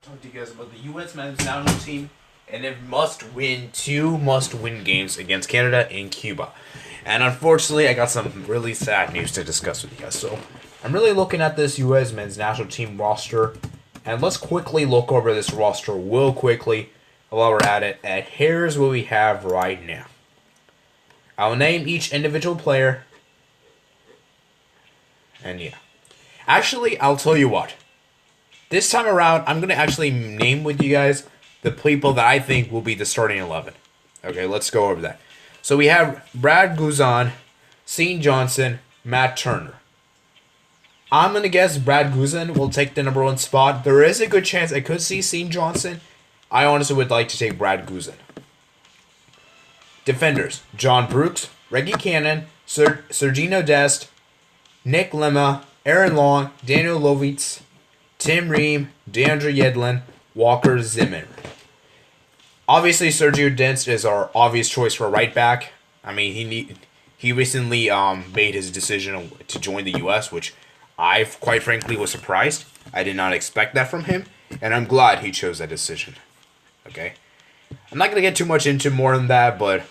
Talk to you guys about the U.S. men's national team, and it must win two must-win games against Canada and Cuba. And unfortunately, I got some really sad news to discuss with you guys. So I'm really looking at this U.S. men's national team roster, and let's quickly look over this roster real quickly while we're at it. And here's what we have right now. I'll name each individual player, and yeah. Actually, I'll tell you what. This time around, I'm going to actually name with you guys the people that I think will be the starting 11. Okay, let's go over that. So we have Brad Guzan, Sean Johnson, Matt Turner. I'm going to guess Brad Guzan will take the number 1 spot. There is a good chance I could see Sean Johnson. I honestly would like to take Brad Guzan. Defenders, John Brooks, Reggie Cannon, Sergino Dest, Nick Lema, Aaron Long, Daniel Lovitz, Tim Ream, DeAndre Yedlin, Walker Zimmer. Obviously, Sergio Dest is our obvious choice for right back. I mean, he recently made his decision to join the U.S., which I, quite frankly, was surprised. I did not expect that from him, and I'm glad he chose that decision. Okay? I'm not going to get too much into more than that, but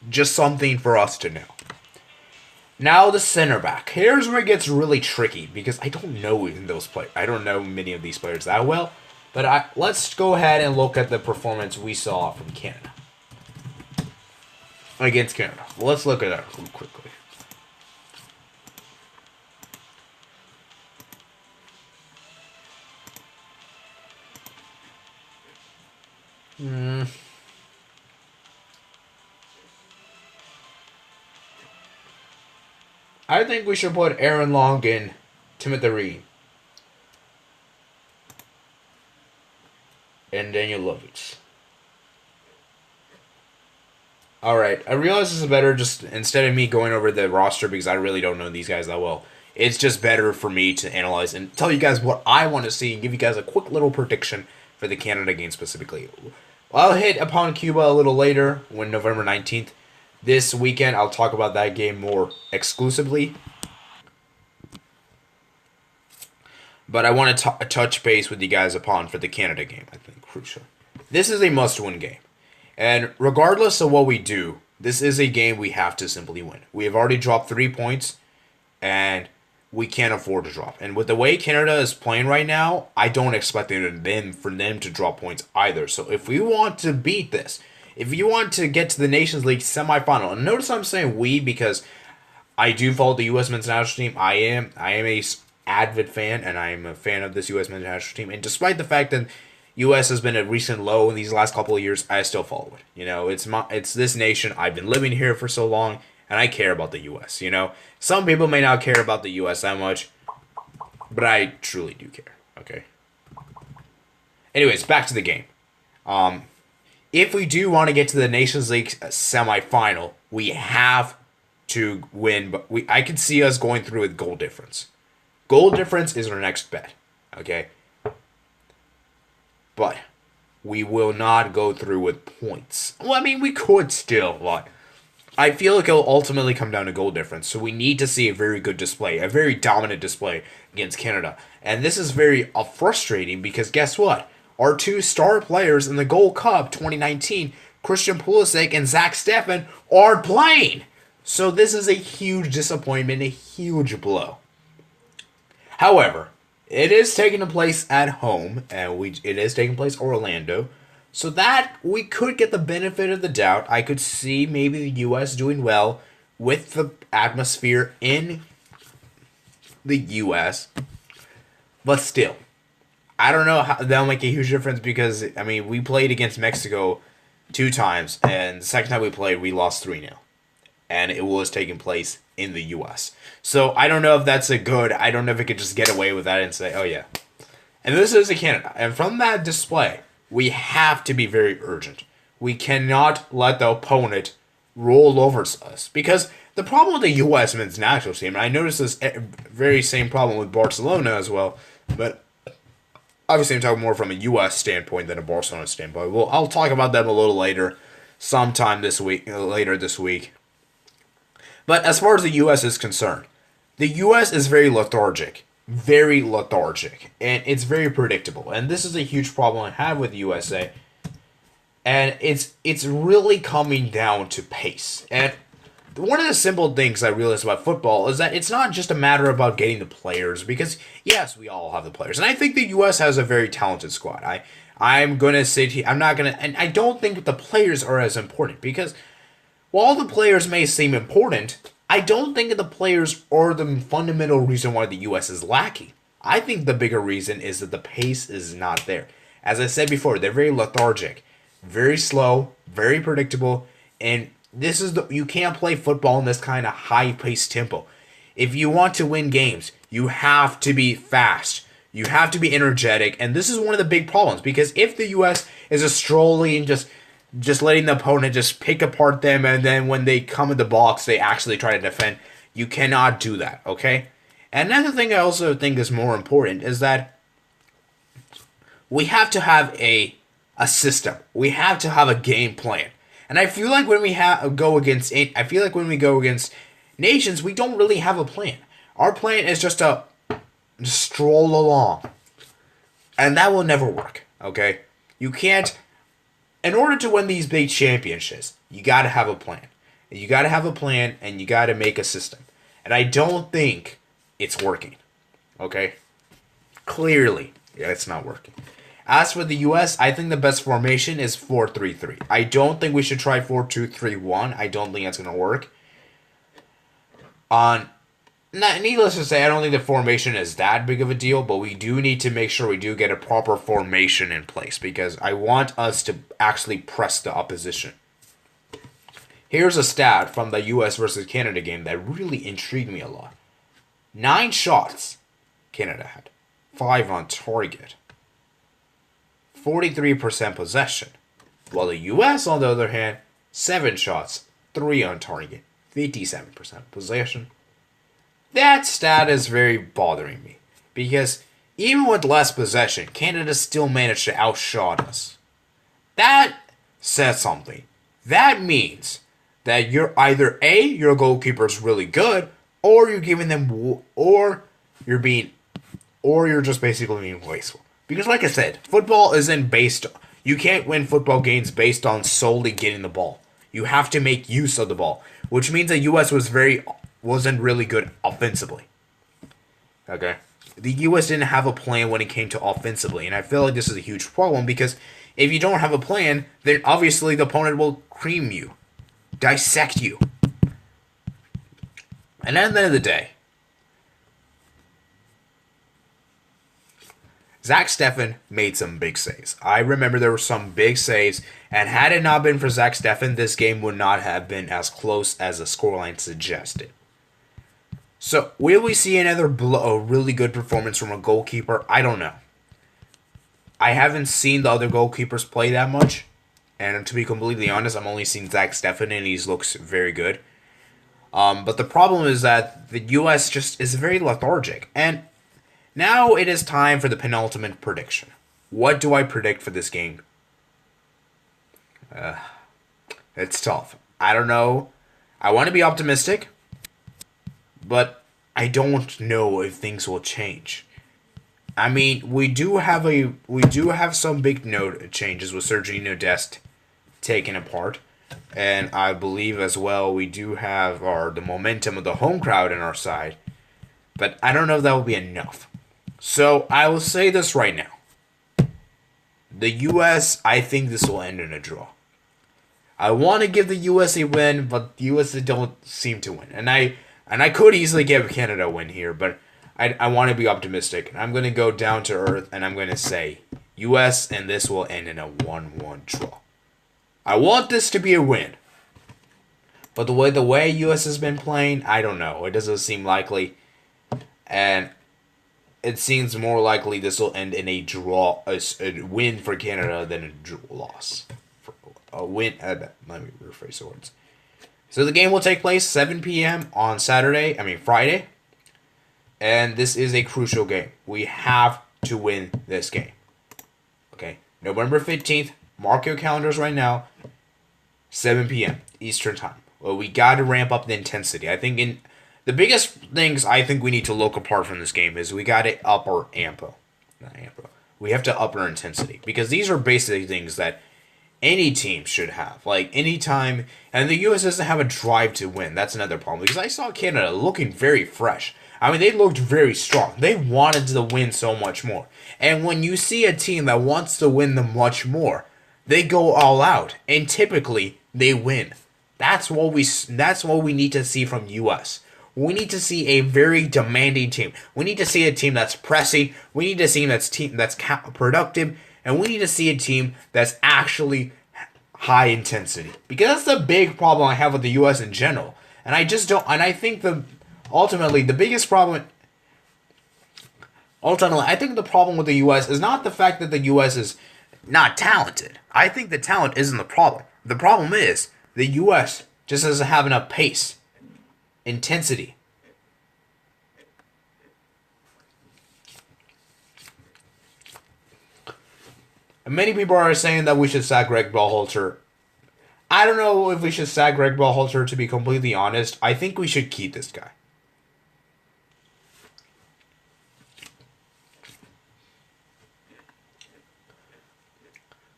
just something for us to know. Now the center back. Here's where it gets really tricky because I don't know those players. I don't know many of these players that well. But let's go ahead and look at the performance we saw from Canada against Canada. Let's look at that real quickly. I think we should put Aaron Long in Timothy Ream and Daniel Lovitz. Alright, I realize this is better just instead of me going over the roster because I really don't know these guys that well. It's just better for me to analyze and tell you guys what I want to see and give you guys a quick little prediction for the Canada game specifically. I'll hit upon Cuba a little later when November 19th. This weekend, I'll talk about that game more exclusively. But I want to touch base with you guys upon for the Canada game, I think, crucial. This is a must-win game. And regardless of what we do, this is a game we have to simply win. We have already dropped 3 points, and we can't afford to drop. And with the way Canada is playing right now, I don't expect for them to drop points either. So if we want to beat this, if you want to get to the Nations League semifinal, and notice I'm saying we because I do follow the U.S. men's national team. I am a avid fan, and I am a fan of this U.S. men's national team. And despite the fact that U.S. has been a recent low in these last couple of years, I still follow it. You know, it's this nation. I've been living here for so long, and I care about the U.S. You know, some people may not care about the U.S. that much, but I truly do care. Okay. Anyways, back to the game. If we do want to get to the Nations League semifinal, we have to win. But I could see us going through with goal difference. Goal difference is our next bet. Okay? But we will not go through with points. Well, I mean, we could still, but I feel like it'll ultimately come down to goal difference. So we need to see a very good display, a very dominant display against Canada. And this is very frustrating because guess what? Our 2 star players in the Gold Cup 2019, Christian Pulisic and Zach Steffen, are playing. So this is a huge disappointment, a huge blow. However, it is taking place at home, and it is taking place Orlando, so that we could get the benefit of the doubt. I could see maybe the U.S. doing well with the atmosphere in the U.S., but still. I don't know how that'll make a huge difference because, I mean, we played against Mexico 2 times, and the second time we played, we lost 3-0. And it was taking place in the U.S. So I don't know if that's I don't know if it could just get away with that and say, oh yeah. And this is a Canada. And from that display, we have to be very urgent. We cannot let the opponent roll over us. Because the problem with the U.S. men's national team, and I noticed this very same problem with Barcelona as well, but obviously I'm talking more from a U.S. standpoint than a Barcelona standpoint. Well, I'll talk about them a little later, sometime later this week. But as far as the U.S. is concerned, the U.S. is very lethargic. very lethargic and it's very predictable. And this is a huge problem I have with USA. And it's really coming down to pace. And one of the simple things I realize about football is that it's not just a matter about getting the players, because yes, we all have the players, and I think the U.S. has a very talented squad. I'm gonna sit here. I'm not gonna, and I don't think the players are as important, because while the players may seem important, I don't think the players are the fundamental reason why the U.S. is lacking. I think the bigger reason is that the pace is not there. As I said before, they're very lethargic, very slow, very predictable, and this is the you can't play football in this kind of high-paced tempo. If you want to win games, you have to be fast. You have to be energetic, and this is one of the big problems, because if the U.S. is just strolling and just letting the opponent just pick apart them, and then when they come in the box, they actually try to defend, you cannot do that, okay? And another thing I also think is more important is that we have to have a system. We have to have a game plan. And I feel like when we go against nations, we don't really have a plan. Our plan is just to stroll along, and that will never work. Okay, you can't. In order to win these big championships, you got to have a plan. You got to have a plan, and you got to make a system. And I don't think it's working. Okay, clearly, yeah, it's not working. As for the U.S., I think the best formation is 4-3-3. I don't think we should try 4-2-3-1. I don't think that's going to work. Needless to say, I don't think the formation is that big of a deal, but we do need to make sure we do get a proper formation in place, because I want us to actually press the opposition. Here's a stat from the U.S. versus Canada game that really intrigued me a lot. 9 shots Canada had. 5 on target. 43% possession, while the U.S., on the other hand, 7 shots, 3 on target, 57% possession. That stat is very bothering me, because even with less possession, Canada still managed to outshot us. That says something. That means that you're either A, your goalkeeper's really good, or you're giving them, or you're just basically being wasteful. Because like I said, football isn't based... You can't win football games based on solely getting the ball. You have to make use of the ball, which means the U.S. wasn't really good offensively. Okay? The U.S. didn't have a plan when it came to offensively, and I feel like this is a huge problem, because if you don't have a plan, then obviously the opponent will cream you, dissect you. And at the end of the day, Zach Steffen made some big saves. I remember there were some big saves, and had it not been for Zach Steffen, this game would not have been as close as the scoreline suggested. So, will we see another really good performance from a goalkeeper? I don't know. I haven't seen the other goalkeepers play that much, and to be completely honest, I've only seen Zach Steffen, and he looks very good. But the problem is that the U.S. just is very lethargic, and now it is time for the penultimate prediction. What do I predict for this game? It's tough. I don't know. I want to be optimistic, but I don't know if things will change. I mean, we do have some big note changes with Sergio Dest taken apart, and I believe as well we do have the momentum of the home crowd on our side, but I don't know if that will be enough. So, I will say this right now. The U.S., I think this will end in a draw. I want to give the U.S. a win, but the U.S. don't seem to win. And I could easily give Canada a win here, but I want to be optimistic. I'm going to go down to earth, and I'm going to say U.S., and this will end in a 1-1 draw. I want this to be a win. But the way U.S. has been playing, I don't know. It doesn't seem likely. And it seems more likely this will end in a draw, a win for Canada than a loss. A win. Let me rephrase the words. So the game will take place 7 p.m. on Friday. And this is a crucial game. We have to win this game. Okay, November 15th. Mark your calendars right now. 7 p.m. Eastern time. Well, we got to ramp up the intensity. I think The biggest things I think we need to look apart from this game is we got to up our ampo. Not ampo. We have to up our intensity. Because these are basically things that any team should have. Like, anytime. And the U.S. doesn't have a drive to win. That's another problem. Because I saw Canada looking very fresh. I mean, they looked very strong. They wanted to win so much more. And when you see a team that wants to win them much more, they go all out. And typically, they win. That's what we need to see from U.S. We need to see a very demanding team. We need to see a team that's pressing. We need to see a team that's productive, and we need to see a team that's actually high intensity. Because that's the big problem I have with the U.S. in general. And I just don't. And I think ultimately the biggest problem. Ultimately, I think the problem with the U.S. is not the fact that the U.S. is not talented. I think the talent isn't the problem. The problem is the U.S. just doesn't have enough pace, intensity. And many people are saying that we should sack Greg Berhalter. I don't know if we should sack Greg Berhalter, to be completely honest. I think we should keep this guy.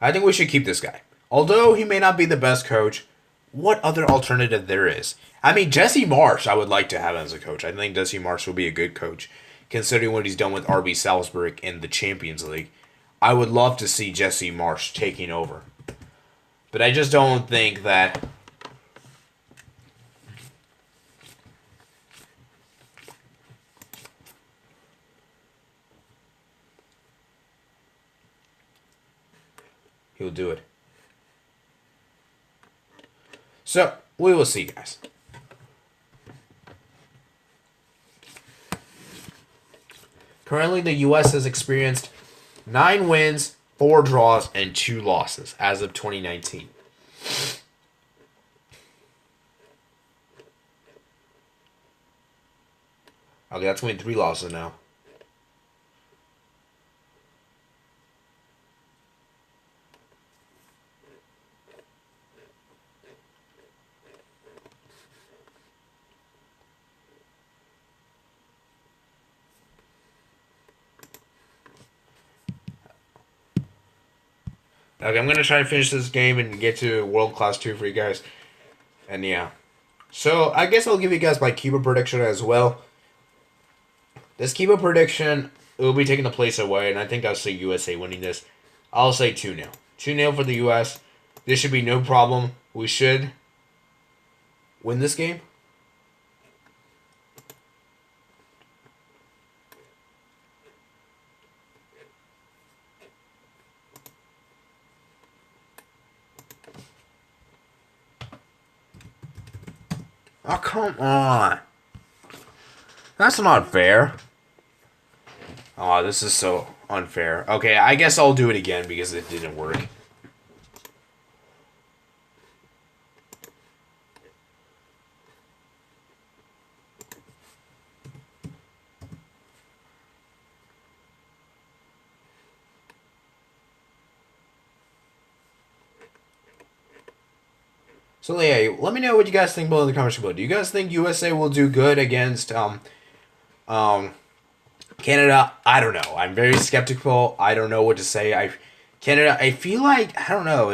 I think we should keep this guy. Although he may not be the best coach, what other alternative there is? I mean, Jesse Marsh, I would like to have as a coach. I think Jesse Marsh will be a good coach, considering what he's done with RB Salzburg in the Champions League. I would love to see Jesse Marsh taking over. But I just don't think that... he'll do it. So, we will see, guys. Currently, the U.S. has experienced 9 wins, 4 draws, and 2 losses as of 2019. Okay, that's only 3 losses now. Okay, I'm going to try to finish this game and get to World Class 2 for you guys. And yeah. So, I guess I'll give you guys my keeper prediction as well. This keeper prediction will be taking the place away, and I think I'll say USA winning this. I'll say 2-0. 2-0 for the US. This should be no problem. We should win this game. Oh, come on. That's not fair. Oh, this is so unfair. Okay, I guess I'll do it again because it didn't work. So yeah, let me know what you guys think below in the comments below. Do you guys think USA will do good against Canada? I don't know. I'm very skeptical. I don't know what to say. Canada, I feel like, I don't know.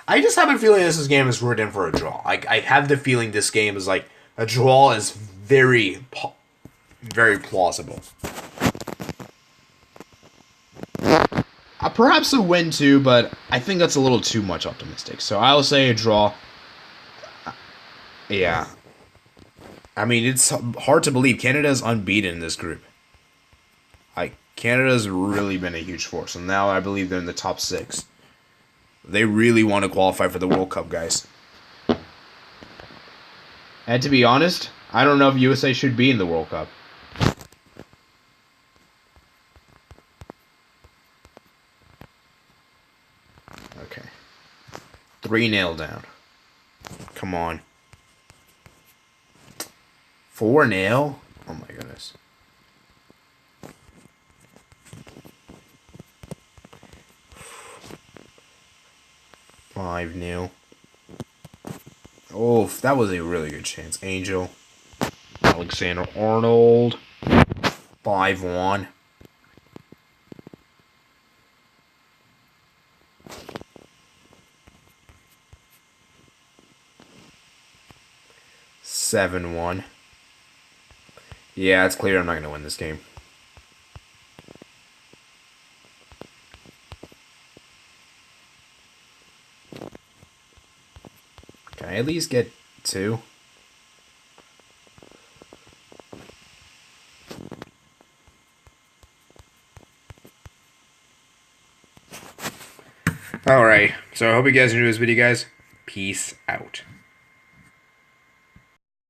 I just have a feeling this game is written for a draw. I have the feeling this game is like, a draw is very plausible. Perhaps a win too, but I think that's a little too much optimistic. So I'll say a draw. Yeah. I mean, it's hard to believe Canada's unbeaten in this group. Canada's really been a huge force, and now I believe they're in the top 6. They really want to qualify for the World Cup, guys. And to be honest, I don't know if USA should be in the World Cup. Okay. 3-0 down. Come on. 4-0? Oh my goodness. 5-0. Oh, that was a really good chance. Angel. Alexander-Arnold. 5-1. Seven one. Yeah, it's clear I'm not going to win this game. Can I at least get 2? Alright, so I hope you guys enjoyed this video, guys. Peace out.